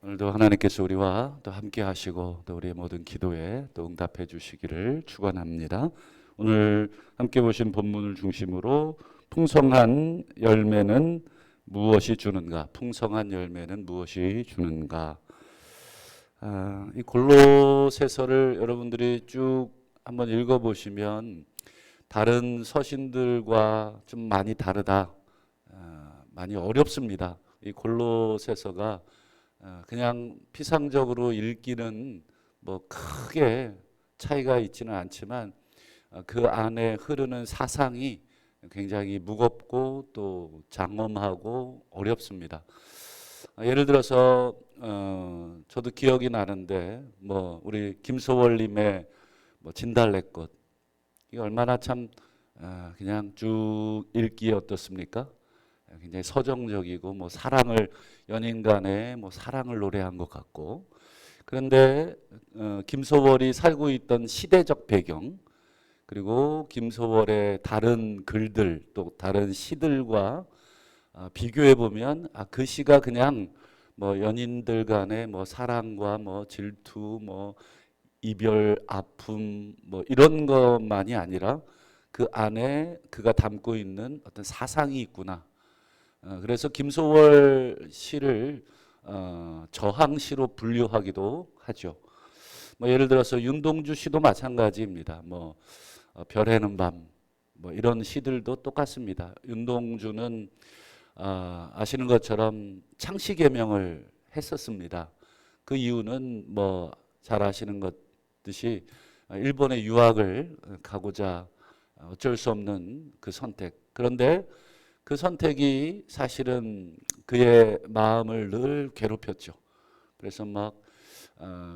오늘도 하나님께서 우리와 또 함께 하시고 또 우리의 모든 기도에 또 응답해 주시기를 축원합니다. 오늘 함께 보신 본문을 중심으로 풍성한 열매는 무엇이 주는가? 풍성한 열매는 무엇이 주는가? 이 골로새서를 여러분들이 쭉 한번 읽어보시면 다른 서신들과 좀 많이 다르다, 많이 어렵습니다. 이 골로새서가 그냥 피상적으로 읽기는 뭐 크게 차이가 있지는 않지만 그 안에 흐르는 사상이 굉장히 무겁고 또 장엄하고 어렵습니다. 예를 들어서 저도 기억이 나는데 뭐 우리 김소월님의 뭐 진달래꽃, 이게 얼마나 참 그냥 쭉 읽기에 어떻습니까? 굉장히 서정적이고 뭐 사랑을, 연인 간의 뭐 사랑을 노래한 것 같고, 그런데 김소월이 살고 있던 시대적 배경, 그리고 김소월의 다른 글들 또 다른 시들과 비교해 보면 그 시가 그냥 뭐 연인들 간의 뭐 사랑과 뭐 질투, 뭐 이별, 아픔 뭐 이런 것만이 아니라 그 안에 그가 담고 있는 어떤 사상이 있구나. 그래서 김소월 시를 저항시로 분류하기도 하죠. 뭐 예를 들어서 윤동주 시도 마찬가지입니다. 뭐 별에는 밤, 뭐 이런 시들도 똑같습니다. 윤동주는 아시는 것처럼 창씨개명을 했었습니다. 그 이유는 뭐 잘 아시는 것 듯이 일본에 유학을 가고자 어쩔 수 없는 그 선택. 그런데 그 선택이 사실은 그의 마음을 늘 괴롭혔죠. 그래서 막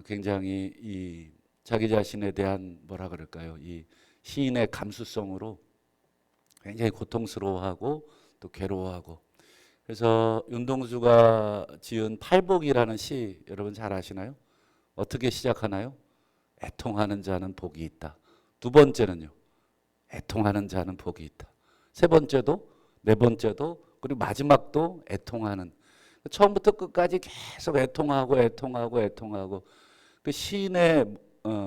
굉장히 이 자기 자신에 대한 뭐라 그럴까요? 이 시인의 감수성으로 굉장히 고통스러워하고 또 괴로워하고. 그래서 윤동주가 지은 팔복이라는 시 여러분 잘 아시나요? 어떻게 시작하나요? 애통하는 자는 복이 있다. 두 번째는요. 애통하는 자는 복이 있다. 세 번째도, 네 번째도, 그리고 마지막도 애통하는. 처음부터 끝까지 계속 애통하고 애통하고 애통하고 그 시인의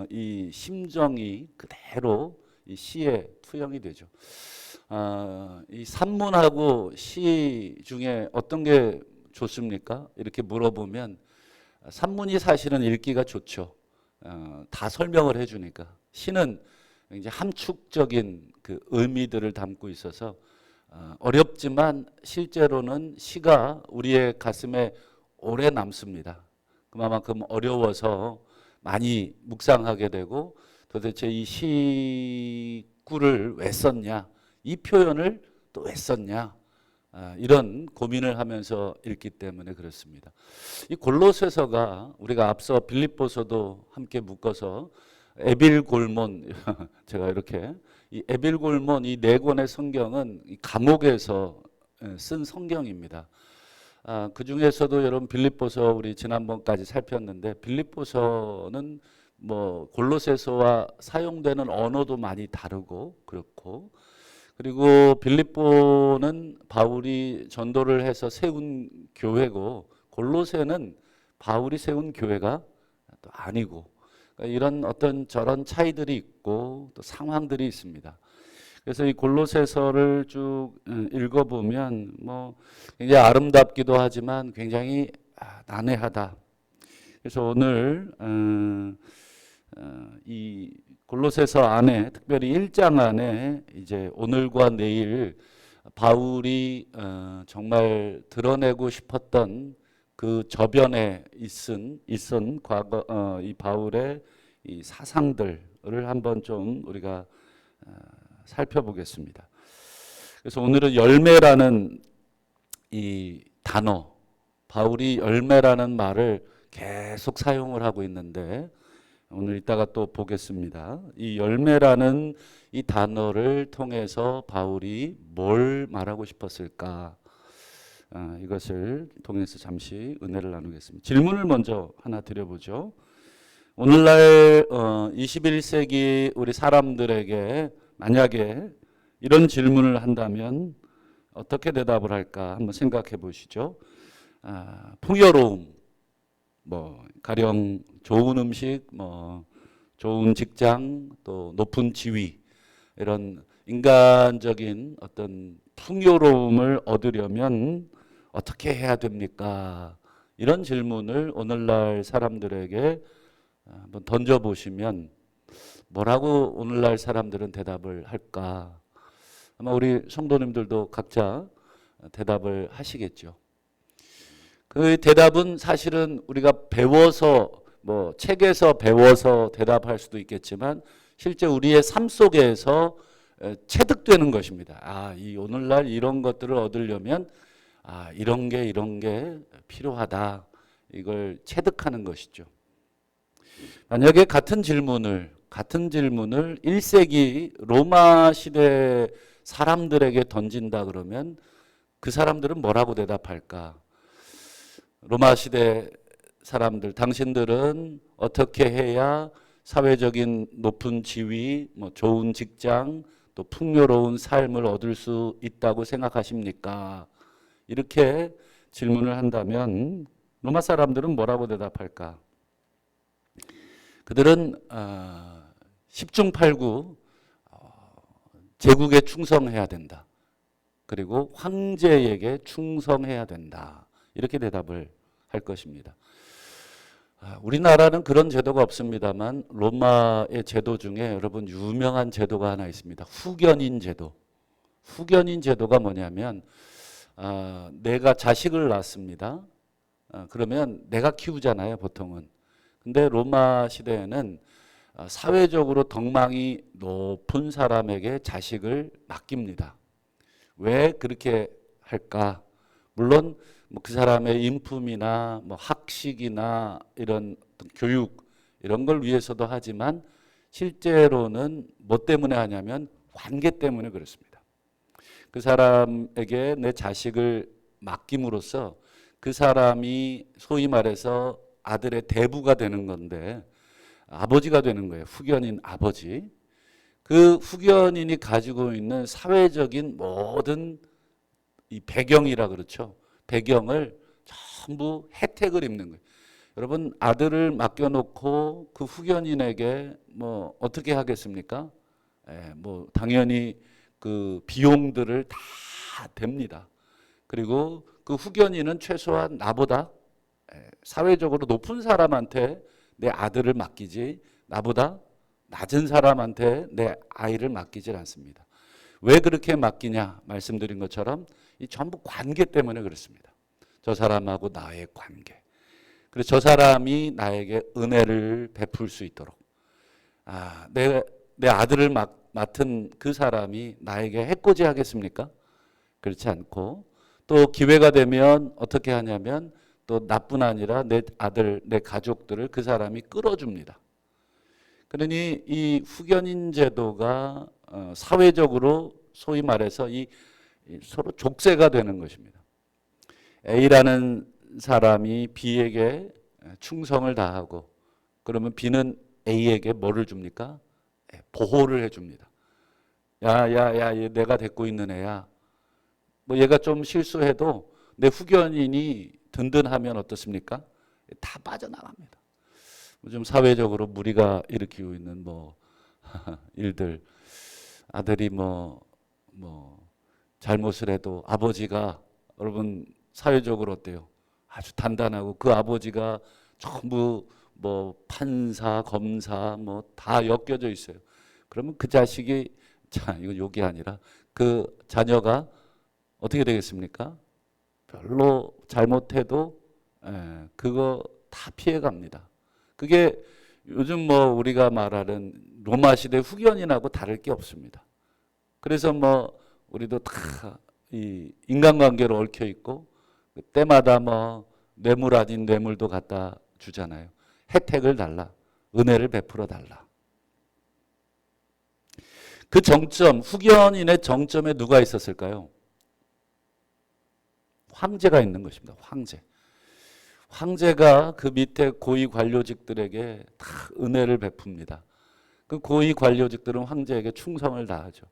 이 심정이 그대로 이 시에 투영이 되죠. 이 산문하고 시 중에 어떤 게 좋습니까? 이렇게 물어보면 산문이 사실은 읽기가 좋죠. 다 설명을 해주니까. 시는 이제 함축적인 그 의미들을 담고 있어서 어렵지만 실제로는 시가 우리의 가슴에 오래 남습니다. 그만큼 어려워서 많이 묵상하게 되고 도대체 이 시구를 왜 썼냐, 이 표현을 또 왜 썼냐, 이런 고민을 하면서 읽기 때문에 그렇습니다. 이 골로새서가 우리가 앞서 빌립보서도 함께 묶어서 에빌골몬 제가 이렇게 이 에빌골몬 이 네 권의 성경은 이 감옥에서 쓴 성경입니다. 그 중에서도 여러분 빌립보서 우리 지난번까지 살폈는데 빌립보서는 뭐 골로새서와 사용되는 언어도 많이 다르고 그렇고, 그리고 빌립보는 바울이 전도를 해서 세운 교회고 골로새는 바울이 세운 교회가 또 아니고, 그러니까 이런 어떤 저런 차이들이 있고 또 상황들이 있습니다. 그래서 이 골로새서를 쭉 읽어보면 뭐 굉장히 아름답기도 하지만 굉장히 난해하다. 그래서 오늘 이 골로새서 안에 특별히 1장 안에 이제 오늘과 내일 바울이 정말 드러내고 싶었던 그 저변에 있은 과거 이 바울의 이 사상들을 한번 좀 우리가 살펴보겠습니다. 그래서 오늘은 열매라는 이 단어, 바울이 열매라는 말을 계속 사용을 하고 있는데 오늘 이따가 또 보겠습니다. 이 열매라는 이 단어를 통해서 바울이 뭘 말하고 싶었을까? 이것을 통해서 잠시 은혜를 나누겠습니다. 질문을 먼저 하나 드려보죠. 오늘날 21세기 우리 사람들에게 만약에 이런 질문을 한다면 어떻게 대답을 할까 한번 생각해 보시죠. 풍요로움, 뭐 가령 좋은 음식, 뭐 좋은 직장, 또 높은 지위, 이런 인간적인 어떤 풍요로움을 얻으려면 어떻게 해야 됩니까? 이런 질문을 오늘날 사람들에게 한번 던져보시면 뭐라고 오늘날 사람들은 대답을 할까? 아마 우리 성도님들도 각자 대답을 하시겠죠. 그 대답은 사실은 우리가 배워서 뭐 책에서 배워서 대답할 수도 있겠지만 실제 우리의 삶 속에서 체득되는 것입니다. 아, 이 오늘날 이런 것들을 얻으려면 이런 게 필요하다. 이걸 체득하는 것이죠. 만약에 같은 질문을 1세기 로마 시대 사람들에게 던진다 그러면 그 사람들은 뭐라고 대답할까? 로마 시대 사람들, 당신들은 어떻게 해야 사회적인 높은 지위, 뭐 좋은 직장, 또 풍요로운 삶을 얻을 수 있다고 생각하십니까? 이렇게 질문을 한다면 로마 사람들은 뭐라고 대답할까? 그들은 10중 8구 제국에 충성해야 된다. 그리고 황제에게 충성해야 된다. 이렇게 대답을 할 것입니다. 우리나라는 그런 제도가 없습니다만 로마의 제도 중에 여러분 유명한 제도가 하나 있습니다. 후견인 제도. 후견인 제도가 뭐냐면 내가 자식을 낳습니다. 그러면 내가 키우잖아요, 보통은. 근데 로마 시대에는 사회적으로 덕망이 높은 사람에게 자식을 맡깁니다. 왜 그렇게 할까? 물론 뭐 그 사람의 인품이나 뭐 학식이나 이런 교육 이런 걸 위해서도 하지만 실제로는 뭐 때문에 하냐면 관계 때문에 그렇습니다. 그 사람에게 내 자식을 맡김으로써 그 사람이 소위 말해서 아들의 대부가 되는 건데 아버지가 되는 거예요. 후견인 아버지. 그 후견인이 가지고 있는 사회적인 모든 이 배경이라 그렇죠. 배경을 전부 혜택을 입는 거예요. 여러분 아들을 맡겨놓고 그 후견인에게 뭐 어떻게 하겠습니까? 뭐 당연히 그 비용들을 다 댑니다. 그리고 그 후견인은 최소한 나보다 사회적으로 높은 사람한테 내 아들을 맡기지 나보다 낮은 사람한테 내 아이를 맡기질 않습니다. 왜 그렇게 맡기냐 말씀드린 것처럼 이 전부 관계 때문에 그렇습니다. 저 사람하고 나의 관계. 그래서 저 사람이 나에게 은혜를 베풀 수 있도록 내 아들을 맡은 그 사람이 나에게 해코지 하겠습니까? 그렇지 않고 또 기회가 되면 어떻게 하냐면 또 나뿐 아니라 내 아들, 내 가족들을 그 사람이 끌어줍니다. 그러니 이 후견인 제도가 사회적으로 소위 말해서 이 서로 족쇄가 되는 것입니다. A라는 사람이 B에게 충성을 다하고 그러면 B는 A에게 뭐를 줍니까? 보호를 해줍니다. 얘 내가 데리고 있는 애야. 뭐 얘가 좀 실수해도 내 후견인이 든든하면 어떻습니까? 다 빠져나갑니다. 요즘 사회적으로 무리가 일으키고 있는 뭐 일들 아들이 뭐 잘못을 해도 아버지가 여러분 사회적으로 어때요? 아주 단단하고 그 아버지가 전부 뭐 판사, 검사 뭐 다 엮여져 있어요. 그러면 그 자식이 이건 욕이 아니라 그 자녀가 어떻게 되겠습니까? 별로 잘못해도 그거 다 피해갑니다. 그게 요즘 뭐 우리가 말하는 로마 시대 후견인하고 다를 게 없습니다. 그래서 뭐 우리도 다 이 인간관계로 얽혀 있고 때마다 뭐 뇌물 아닌 뇌물도 갖다 주잖아요. 혜택을 달라. 은혜를 베풀어 달라. 그 정점, 후견인의 정점에 누가 있었을까요? 황제가 있는 것입니다. 황제. 황제가 그 밑에 고위 관료직들에게 다 은혜를 베풉니다. 그 고위 관료직들은 황제에게 충성을 다하죠.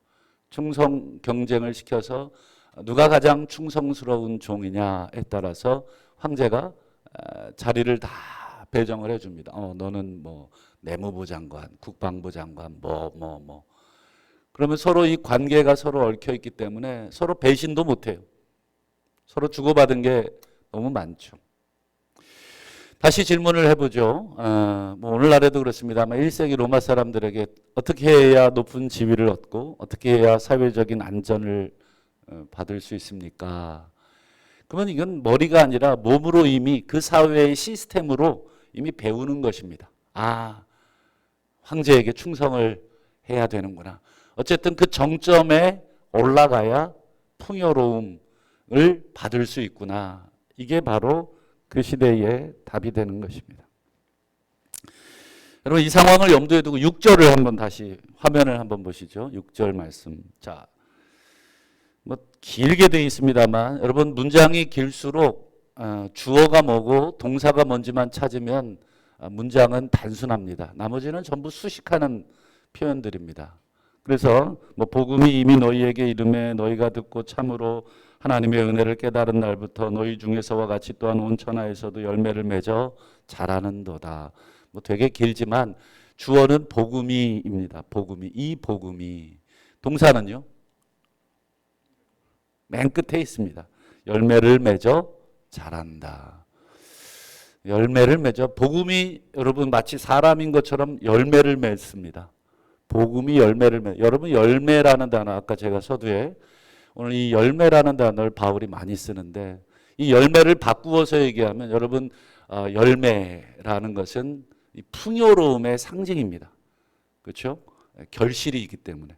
충성 경쟁을 시켜서 누가 가장 충성스러운 종이냐에 따라서 황제가 자리를 다 배정을 해줍니다. 너는 뭐 내무부 장관, 국방부 장관, 뭐. 그러면 서로 이 관계가 서로 얽혀 있기 때문에 서로 배신도 못해요. 서로 주고받은 게 너무 많죠. 다시 질문을 해보죠. 뭐 오늘날에도 그렇습니다만 1세기 로마 사람들에게 어떻게 해야 높은 지위를 얻고 어떻게 해야 사회적인 안전을 받을 수 있습니까? 그러면 이건 머리가 아니라 몸으로 이미 그 사회의 시스템으로 이미 배우는 것입니다. 황제에게 충성을 해야 되는구나. 어쨌든 그 정점에 올라가야 풍요로움을 받을 수 있구나. 이게 바로 그 시대의 답이 되는 것입니다. 여러분 이 상황을 염두에 두고 6절을 한번 다시 화면을 한번 보시죠. 6절 말씀. 자, 뭐 길게 되어 있습니다만 여러분 문장이 길수록 주어가 뭐고 동사가 뭔지만 찾으면 문장은 단순합니다. 나머지는 전부 수식하는 표현들입니다. 그래서 뭐 복음이 이미 너희에게 이르매 너희가 듣고 참으로 하나님의 은혜를 깨달은 날부터 너희 중에서와 같이 또한 온 천하에서도 열매를 맺어 자라는도다. 뭐 되게 길지만 주어는 복음이입니다. 복음이. 이 복음이. 동사는요? 맨 끝에 있습니다. 열매를 맺어 자란다. 열매를 맺어. 복음이 여러분 마치 사람인 것처럼 열매를 맺습니다. 복음이 열매를 맺. 여러분 열매라는 단어 아까 제가 서두에 오늘 이 열매라는 단어를 바울이 많이 쓰는데 이 열매를 바꾸어서 얘기하면 여러분 열매라는 것은 이 풍요로움의 상징입니다. 그렇죠? 결실이 있기 때문에.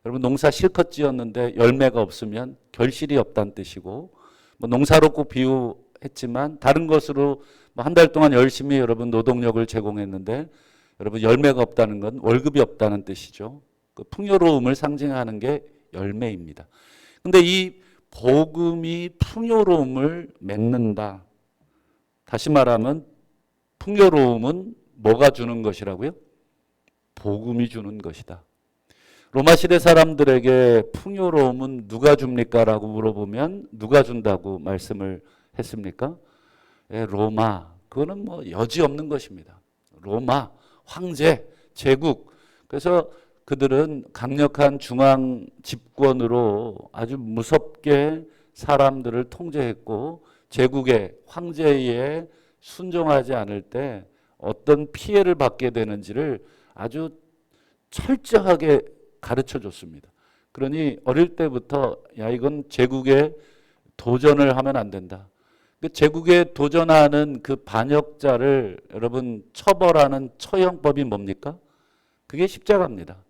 여러분 농사 실컷 지었는데 열매가 없으면 결실이 없다는 뜻이고 뭐 농사로 꼭 비유했지만 다른 것으로 뭐 한 달 동안 열심히 여러분 노동력을 제공했는데 여러분 열매가 없다는 건 월급이 없다는 뜻이죠. 그 풍요로움을 상징하는 게 열매입니다. 근데 이 복음이 풍요로움을 맺는다. 다시 말하면 풍요로움은 뭐가 주는 것이라고요? 복음이 주는 것이다. 로마 시대 사람들에게 풍요로움은 누가 줍니까? 라고 물어보면 누가 준다고 말씀을 했습니까? 로마. 그거는 뭐 여지없는 것입니다. 로마, 황제, 제국. 그래서 그들은 강력한 중앙 집권으로 아주 무섭게 사람들을 통제했고 제국의 황제에 순종하지 않을 때 어떤 피해를 받게 되는지를 아주 철저하게 가르쳐 줬습니다. 그러니 어릴 때부터 야 이건 제국에 도전을 하면 안 된다. 그 제국에 도전하는 그 반역자를 여러분 처벌하는 처형법이 뭡니까? 그게 십자가입니다.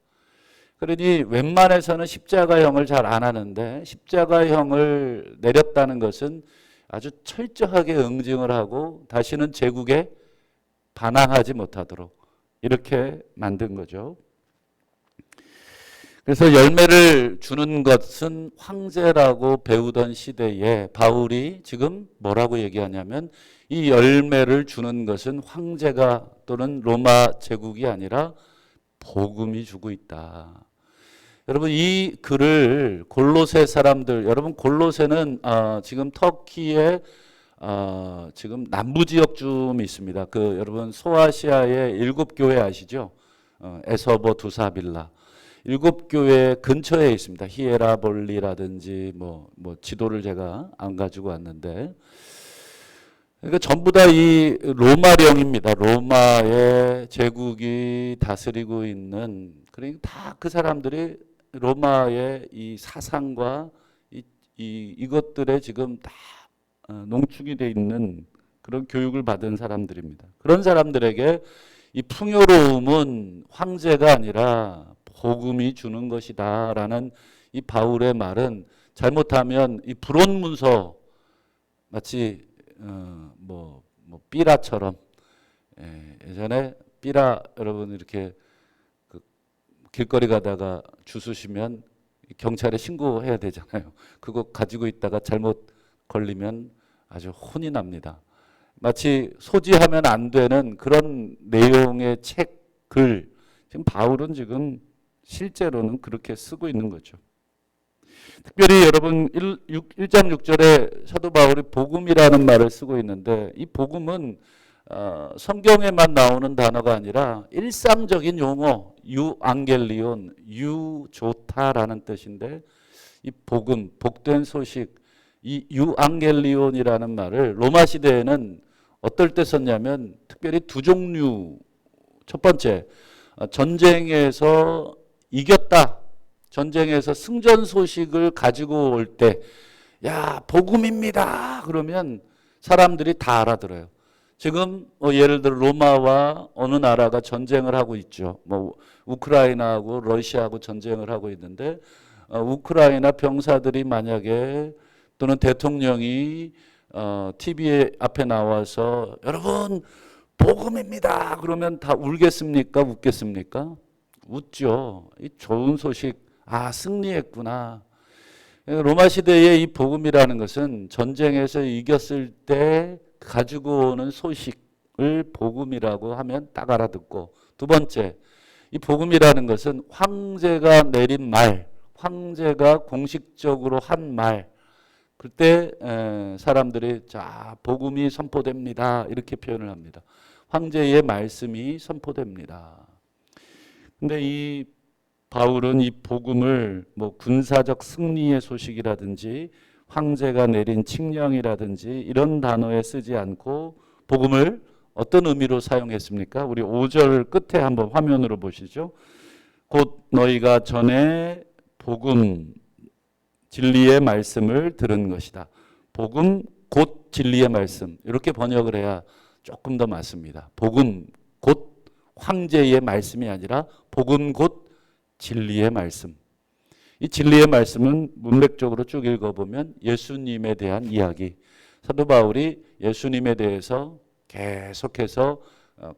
그러니 웬만해서는 십자가형을 잘 안 하는데 십자가형을 내렸다는 것은 아주 철저하게 응징을 하고 다시는 제국에 반항하지 못하도록 이렇게 만든 거죠. 그래서 열매를 주는 것은 황제라고 배우던 시대에 바울이 지금 뭐라고 얘기하냐면 이 열매를 주는 것은 황제가 또는 로마 제국이 아니라 복음이 주고 있다. 여러분 이 글을 골로새 사람들 여러분 골로새는 지금 터키의 지금 남부 지역쯤 있습니다. 그 여러분 소아시아의 7교회 아시죠? 에서버 두사빌라 7교회 근처에 있습니다. 히에라볼리라든지 뭐 지도를 제가 안 가지고 왔는데 그러니까 전부 다 이 로마령입니다. 로마의 제국이 다스리고 있는 그러니까 다 그 사람들이 로마의 이 사상과 이것들에 지금 다 농축이 돼 있는 그런 교육을 받은 사람들입니다. 그런 사람들에게 이 풍요로움은 황제가 아니라 복음이 주는 것이다라는 이 바울의 말은 잘못하면 이 불온문서 마치 삐라처럼 예전에 삐라 여러분 이렇게 그 길거리 가다가 주스시면 경찰에 신고해야 되잖아요. 그거 가지고 있다가 잘못 걸리면 아주 혼이 납니다. 마치 소지하면 안 되는 그런 내용의 책, 글. 지금 바울은 지금 실제로는 그렇게 쓰고 있는 거죠. 특별히 여러분 1장 6절에 사도 바울이 복음이라는 말을 쓰고 있는데 이 복음은 성경에만 나오는 단어가 아니라 일상적인 용어, 유앙겔리온, 좋다라는 뜻인데 이 복음, 복된 소식, 이 유앙겔리온이라는 말을 로마 시대에는 어떨 때 썼냐면 특별히 두 종류. 첫 번째, 전쟁에서 이겼다. 전쟁에서 승전 소식을 가지고 올 때, 야, 복음입니다. 그러면 사람들이 다 알아들어요. 지금 예를 들어 로마와 어느 나라가 전쟁을 하고 있죠. 우크라이나하고 러시아하고 전쟁을 하고 있는데 우크라이나 병사들이 만약에 또는 대통령이 TV 앞에 나와서 여러분 복음입니다. 그러면 다 울겠습니까? 웃겠습니까? 웃죠. 이 좋은 소식, 승리했구나. 로마 시대의 이 복음이라는 것은 전쟁에서 이겼을 때 가지고 오는 소식을 복음이라고 하면 딱 알아듣고, 두 번째, 이 복음이라는 것은 황제가 내린 말, 황제가 공식적으로 한 말, 그때 사람들이 자, 복음이 선포됩니다. 이렇게 표현을 합니다. 황제의 말씀이 선포됩니다. 근데 이 바울은 이 복음을 군사적 승리의 소식이라든지 황제가 내린 칙령이라든지 이런 단어에 쓰지 않고 복음을 어떤 의미로 사용했습니까? 우리 5절 끝에 한번 화면으로 보시죠. 곧 너희가 전에 복음, 진리의 말씀을 들은 것이다. 복음 곧 진리의 말씀. 이렇게 번역을 해야 조금 더 맞습니다. 복음 곧 황제의 말씀이 아니라 복음 곧 진리의 말씀. 이 진리의 말씀은 문맥적으로 쭉 읽어보면 예수님에 대한 이야기. 사도 바울이 예수님에 대해서 계속해서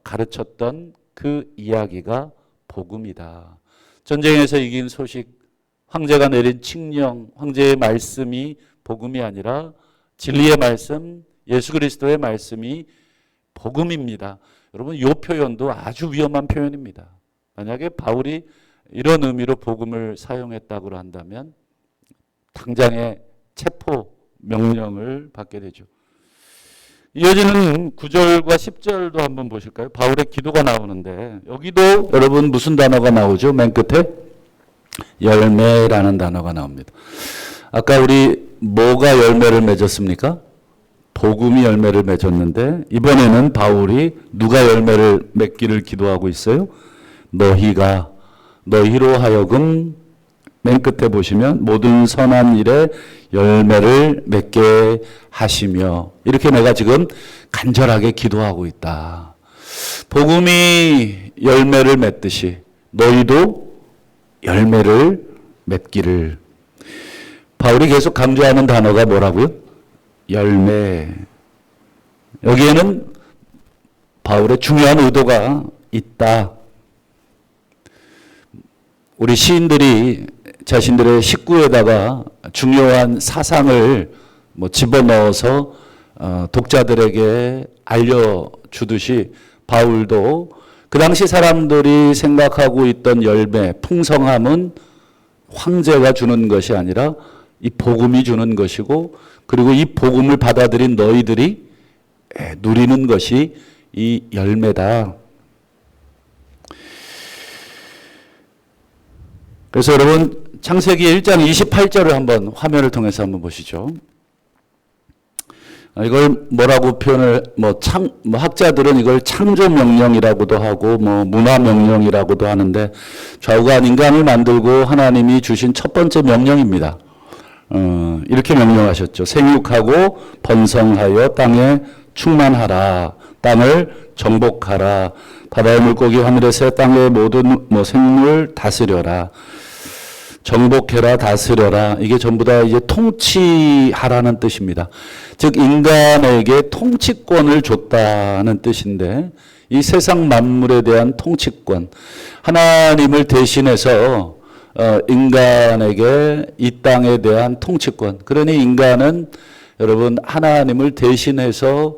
가르쳤던 그 이야기가 복음이다. 전쟁에서 이긴 소식, 황제가 내린 칙령, 황제의 말씀이 복음이 아니라 진리의 말씀, 예수 그리스도의 말씀이 복음입니다. 여러분, 이 표현도 아주 위험한 표현입니다. 만약에 바울이 이런 의미로 복음을 사용했다고 한다면 당장의 체포 명령을 받게 되죠. 이어지는 9절과 10절도 한번 보실까요? 바울의 기도가 나오는데 여기도 여러분 무슨 단어가 나오죠? 맨 끝에 열매라는 단어가 나옵니다. 아까 우리 뭐가 열매를 맺었습니까? 복음이 열매를 맺었는데 이번에는 바울이 누가 열매를 맺기를 기도하고 있어요? 너희로 하여금 맨 끝에 보시면 모든 선한 일에 열매를 맺게 하시며, 이렇게 내가 지금 간절하게 기도하고 있다. 복음이 열매를 맺듯이 너희도 열매를 맺기를. 바울이 계속 강조하는 단어가 뭐라고요? 열매. 여기에는 바울의 중요한 의도가 있다. 우리 시인들이 자신들의 식구에다가 중요한 사상을 집어넣어서 독자들에게 알려주듯이 바울도 그 당시 사람들이 생각하고 있던 열매, 풍성함은 황제가 주는 것이 아니라 이 복음이 주는 것이고, 그리고 이 복음을 받아들인 너희들이 누리는 것이 이 열매다. 그래서 여러분 창세기 1장 28절을 한번 화면을 통해서 한번 보시죠. 이걸 뭐라고 표현을 학자들은 이걸 창조 명령이라고도 하고 문화 명령이라고도 하는데, 좌우간 인간을 만들고 하나님이 주신 첫 번째 명령입니다. 이렇게 명령하셨죠. 생육하고 번성하여 땅에 충만하라. 땅을 정복하라. 바다의 물고기, 하늘의 새, 땅의 모든 생물 다스려라. 정복해라, 다스려라. 이게 전부 다 이제 통치하라는 뜻입니다. 즉 인간에게 통치권을 줬다는 뜻인데, 이 세상 만물에 대한 통치권, 하나님을 대신해서 인간에게 이 땅에 대한 통치권. 그러니 인간은 여러분 하나님을 대신해서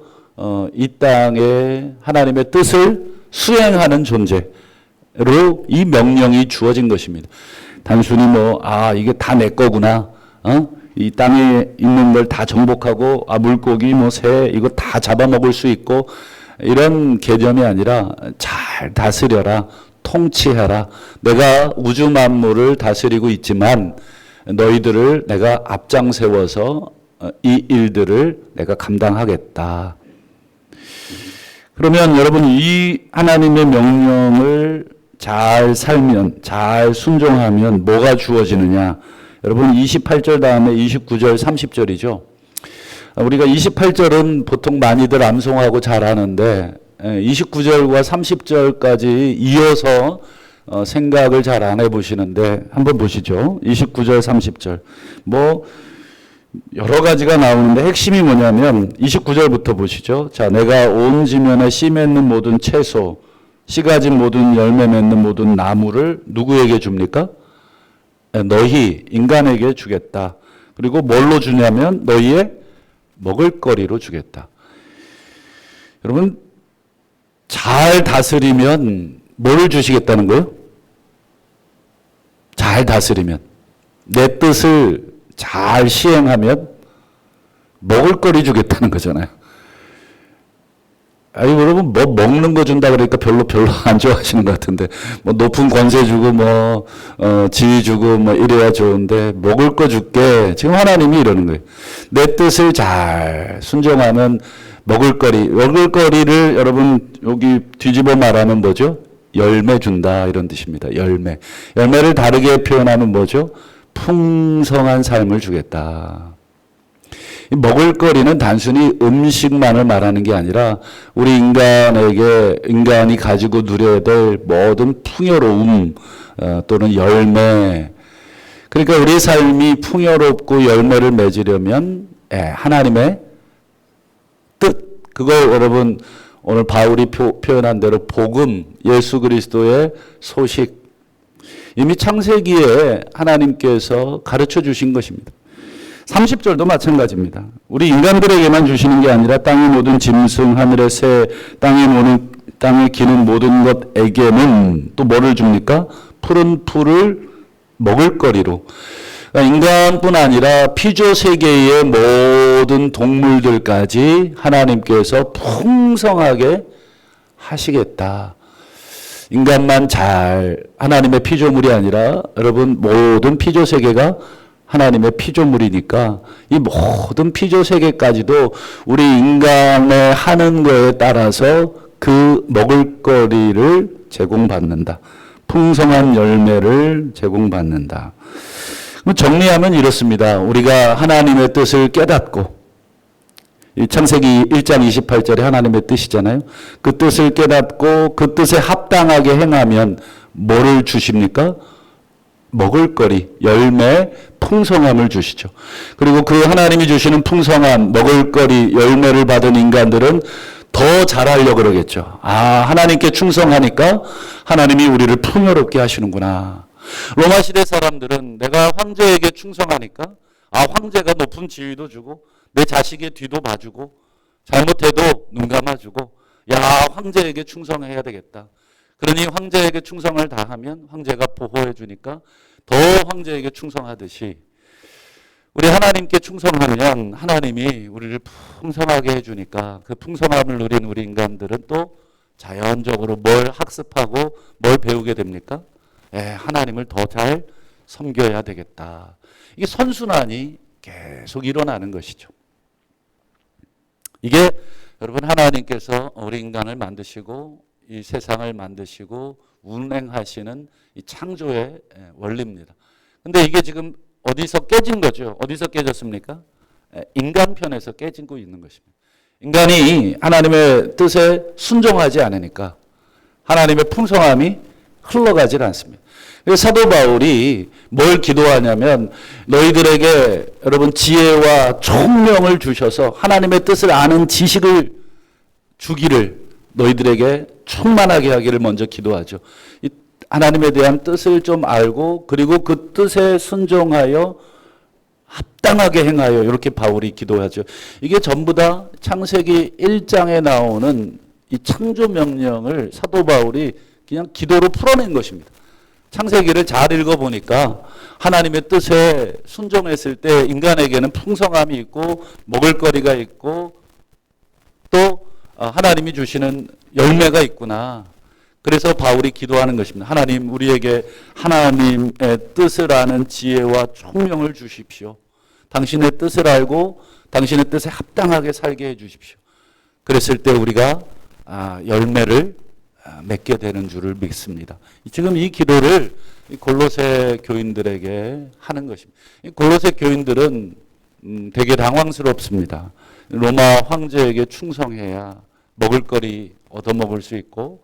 이 땅에 하나님의 뜻을 수행하는 존재로 이 명령이 주어진 것입니다. 단순히 이게 다 내 거구나. 이 땅에 있는 걸 다 정복하고, 물고기, 새, 이거 다 잡아먹을 수 있고, 이런 개념이 아니라 잘 다스려라, 통치하라. 내가 우주 만물을 다스리고 있지만 너희들을 내가 앞장 세워서 이 일들을 내가 감당하겠다. 그러면 여러분 이 하나님의 명령을 잘 살면, 잘 순종하면 뭐가 주어지느냐? 여러분 28절 다음에 29절, 30절이죠. 우리가 28절은 보통 많이들 암송하고 잘 하는데 29절과 30절까지 이어서 생각을 잘 안 해보시는데 한번 보시죠. 29절, 30절. 뭐 여러 가지가 나오는데 핵심이 뭐냐면 29절부터 보시죠. 자, 내가 온 지면에 씨 맺는 모든 채소, 씨 가진 모든 열매 맺는 모든 나무를 누구에게 줍니까? 너희 인간에게 주겠다. 그리고 뭘로 주냐면 너희의 먹을거리로 주겠다. 여러분 잘 다스리면 뭐를 주시겠다는 거예요? 잘 다스리면 내 뜻을 잘 시행하면 먹을거리 주겠다는 거잖아요. 아니 여러분 뭐 먹는 거 준다 그러니까 별로 안 좋아하시는 것 같은데 뭐 높은 권세 주고 뭐 지위 주고 뭐 이래야 좋은데 먹을 거 줄게. 지금 하나님이 이러는 거예요. 내 뜻을 잘 순종하면 먹을거리를 여러분 여기 뒤집어 말하면 뭐죠? 열매 준다 이런 뜻입니다. 열매를 다르게 표현하면 뭐죠? 풍성한 삶을 주겠다. 먹을거리는 단순히 음식만을 말하는 게 아니라 우리 인간이 가지고 누려야 될 모든 풍요로움 또는 열매. 그러니까 우리 삶이 풍요롭고 열매를 맺으려면 하나님의 뜻, 그걸 여러분 오늘 바울이 표현한 대로 복음, 예수 그리스도의 소식, 이미 창세기에 하나님께서 가르쳐 주신 것입니다. 30절도 마찬가지입니다. 우리 인간들에게만 주시는 게 아니라 땅의 모든 짐승, 하늘의 새, 땅에 기는 모든 것에게는 또 뭐를 줍니까? 푸른 풀을 먹을거리로. 그러니까 인간뿐 아니라 피조 세계의 모든 동물들까지 하나님께서 풍성하게 하시겠다. 인간만 잘 하나님의 피조물이 아니라 여러분 모든 피조 세계가 하나님의 피조물이니까 이 모든 피조 세계까지도 우리 인간의 하는 거에 따라서 그 먹을거리를 제공받는다. 풍성한 열매를 제공받는다. 정리하면 이렇습니다. 우리가 하나님의 뜻을 깨닫고 이 창세기 1장 28절에 하나님의 뜻이잖아요. 그 뜻을 깨닫고 그 뜻에 합당하게 행하면 뭐를 주십니까? 먹을거리, 열매, 풍성함을 주시죠. 그리고 그 하나님이 주시는 풍성함, 먹을거리, 열매를 받은 인간들은 더 잘하려고 그러겠죠. 하나님께 충성하니까 하나님이 우리를 풍요롭게 하시는구나. 로마 시대 사람들은 내가 황제에게 충성하니까 황제가 높은 지위도 주고 내 자식의 뒤도 봐주고 잘못해도 눈 감아주고 황제에게 충성해야 되겠다. 그러니 황제에게 충성을 다하면 황제가 보호해 주니까 더 황제에게 충성하듯이 우리 하나님께 충성하면 하나님이 우리를 풍성하게 해주니까 그 풍성함을 누린 우리 인간들은 또 자연적으로 뭘 학습하고 뭘 배우게 됩니까? 하나님을 더 잘 섬겨야 되겠다. 이게 선순환이 계속 일어나는 것이죠. 이게 여러분 하나님께서 우리 인간을 만드시고 이 세상을 만드시고 운행하시는 이 창조의 원리입니다. 근데 이게 지금 어디서 깨진 거죠? 어디서 깨졌습니까? 인간 편에서 깨지고 있는 것입니다. 인간이 하나님의 뜻에 순종하지 않으니까 하나님의 풍성함이 흘러가질 않습니다. 그래서 사도 바울이 뭘 기도하냐면 너희들에게 여러분 지혜와 총명을 주셔서 하나님의 뜻을 아는 지식을 주기를 너희들에게 충만하게 하기를 먼저 기도하죠. 이 하나님에 대한 뜻을 좀 알고 그리고 그 뜻에 순종하여 합당하게 행하여 이렇게 바울이 기도하죠. 이게 전부 다 창세기 1장에 나오는 이 창조 명령을 사도 바울이 그냥 기도로 풀어낸 것입니다. 창세기를 잘 읽어보니까 하나님의 뜻에 순종했을 때 인간에게는 풍성함이 있고 먹을거리가 있고 또 하나님이 주시는 열매가 있구나. 그래서 바울이 기도하는 것입니다. 하나님, 우리에게 하나님의 뜻을 아는 지혜와 총명을 주십시오. 당신의 뜻을 알고 당신의 뜻에 합당하게 살게 해 주십시오. 그랬을 때 우리가 열매를 맺게 되는 줄을 믿습니다. 지금 이 기도를 골로새 교인들에게 하는 것입니다. 골로새 교인들은 되게 당황스럽습니다. 로마 황제에게 충성해야 먹을거리 얻어먹을 수 있고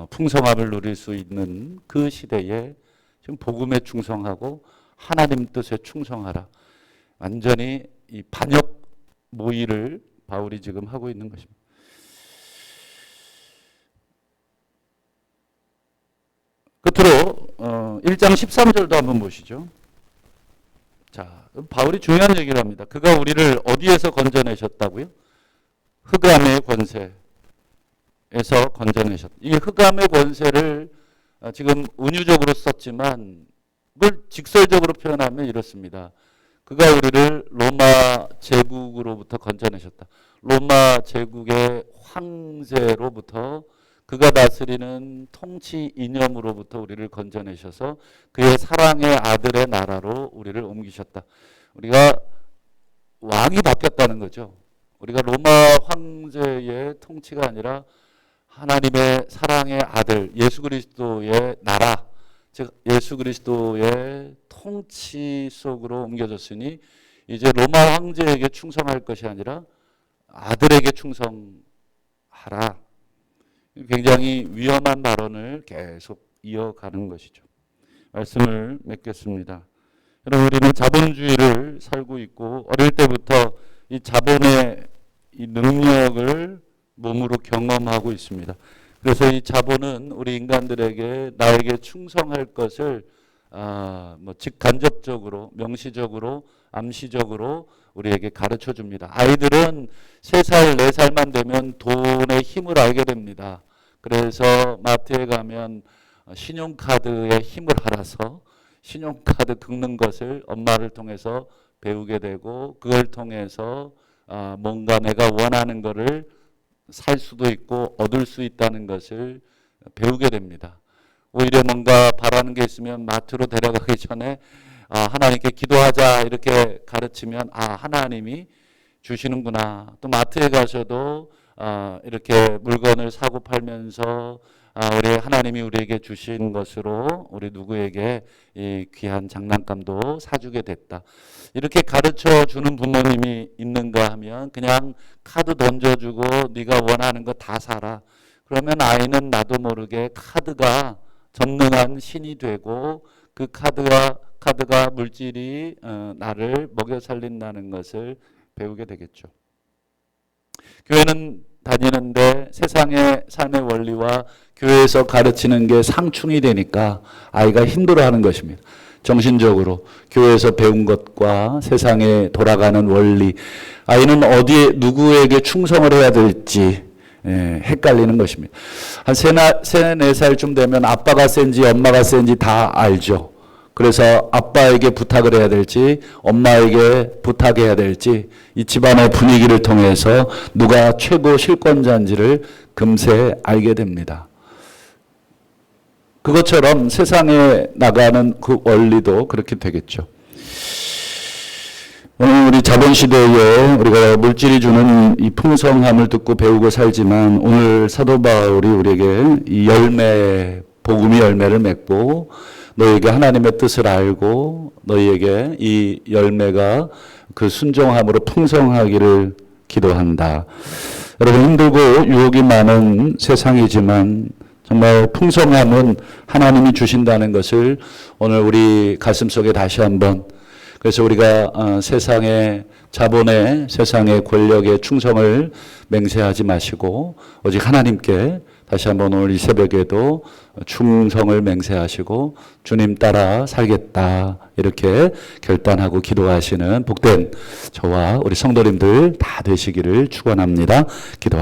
풍성함을 누릴 수 있는 그 시대에 지금 복음에 충성하고 하나님 뜻에 충성하라. 완전히 이 반역 모의를 바울이 지금 하고 있는 것입니다. 끝으로 1장 13절도 한번 보시죠. 자, 바울이 중요한 얘기를 합니다. 그가 우리를 어디에서 건져내셨다고요? 흑암의 권세에서 건져내셨다. 이 흑암의 권세를 지금 은유적으로 썼지만 그걸 직설적으로 표현하면 이렇습니다. 그가 우리를 로마 제국으로부터 건져내셨다. 로마 제국의 황제로부터 그가 다스리는 통치 이념으로부터 우리를 건져내셔서 그의 사랑의 아들의 나라로 우리를 옮기셨다. 우리가 왕이 바뀌었다는 거죠. 우리가 로마 황제의 통치가 아니라 하나님의 사랑의 아들 예수 그리스도의 나라, 즉 예수 그리스도의 통치 속으로 옮겨졌으니 이제 로마 황제에게 충성할 것이 아니라 아들에게 충성하라. 굉장히 위험한 발언을 계속 이어가는 것이죠. 말씀을 맺겠습니다. 여러분, 우리는 자본주의를 살고 있고 어릴 때부터 이 자본의 이 능력을 몸으로 경험하고 있습니다. 그래서 이 자본은 우리 인간들에게 나에게 충성할 것을 직간접적으로, 명시적으로, 암시적으로 우리에게 가르쳐 줍니다. 아이들은 3살, 4살만 되면 돈의 힘을 알게 됩니다. 그래서 마트에 가면 신용카드의 힘을 알아서 신용카드 긁는 것을 엄마를 통해서 배우게 되고 그걸 통해서 뭔가 내가 원하는 것을 살 수도 있고 얻을 수 있다는 것을 배우게 됩니다. 오히려 뭔가 바라는 게 있으면 마트로 데려가기 전에 하나님께 기도하자 이렇게 가르치면 하나님이 주시는구나. 또 마트에 가셔도 이렇게 물건을 사고 팔면서 우리 하나님이 우리에게 주신 것으로 우리 누구에게 이 귀한 장난감도 사주게 됐다. 이렇게 가르쳐 주는 부모님이 있는가 하면 그냥 카드 던져주고 네가 원하는 거 다 사라. 그러면 아이는 나도 모르게 카드가 전능한 신이 되고 그 카드가 물질이 나를 먹여 살린다는 것을 배우게 되겠죠. 교회는 다니는데 세상의 삶의 원리와 교회에서 가르치는 게 상충이 되니까 아이가 힘들어하는 것입니다. 정신적으로 교회에서 배운 것과 세상에 돌아가는 원리, 아이는 어디에 누구에게 충성을 해야 될지 헷갈리는 것입니다. 한 3, 4살쯤 되면 아빠가 센지 엄마가 센지 다 알죠. 그래서 아빠에게 부탁을 해야 될지 엄마에게 부탁해야 될지 이 집안의 분위기를 통해서 누가 최고 실권자인지를 금세 알게 됩니다. 그것처럼 세상에 나가는 그 원리도 그렇게 되겠죠. 오늘 우리 자본시대에 우리가 물질이 주는 이 풍성함을 듣고 배우고 살지만 오늘 사도 바울이 우리에게 이 복음이 열매를 맺고 너희에게 하나님의 뜻을 알고 너희에게 이 열매가 그 순종함으로 풍성하기를 기도한다. 여러분, 힘들고 유혹이 많은 세상이지만 정말 풍성함은 하나님이 주신다는 것을 오늘 우리 가슴속에 다시 한번, 그래서 우리가 세상의 자본에 세상의 권력에 충성을 맹세하지 마시고 오직 하나님께 다시 한번 오늘 이 새벽에도 충성을 맹세하시고 주님 따라 살겠다 이렇게 결단하고 기도하시는 복된 저와 우리 성도님들 다 되시기를 축원합니다. 기도하겠습니다.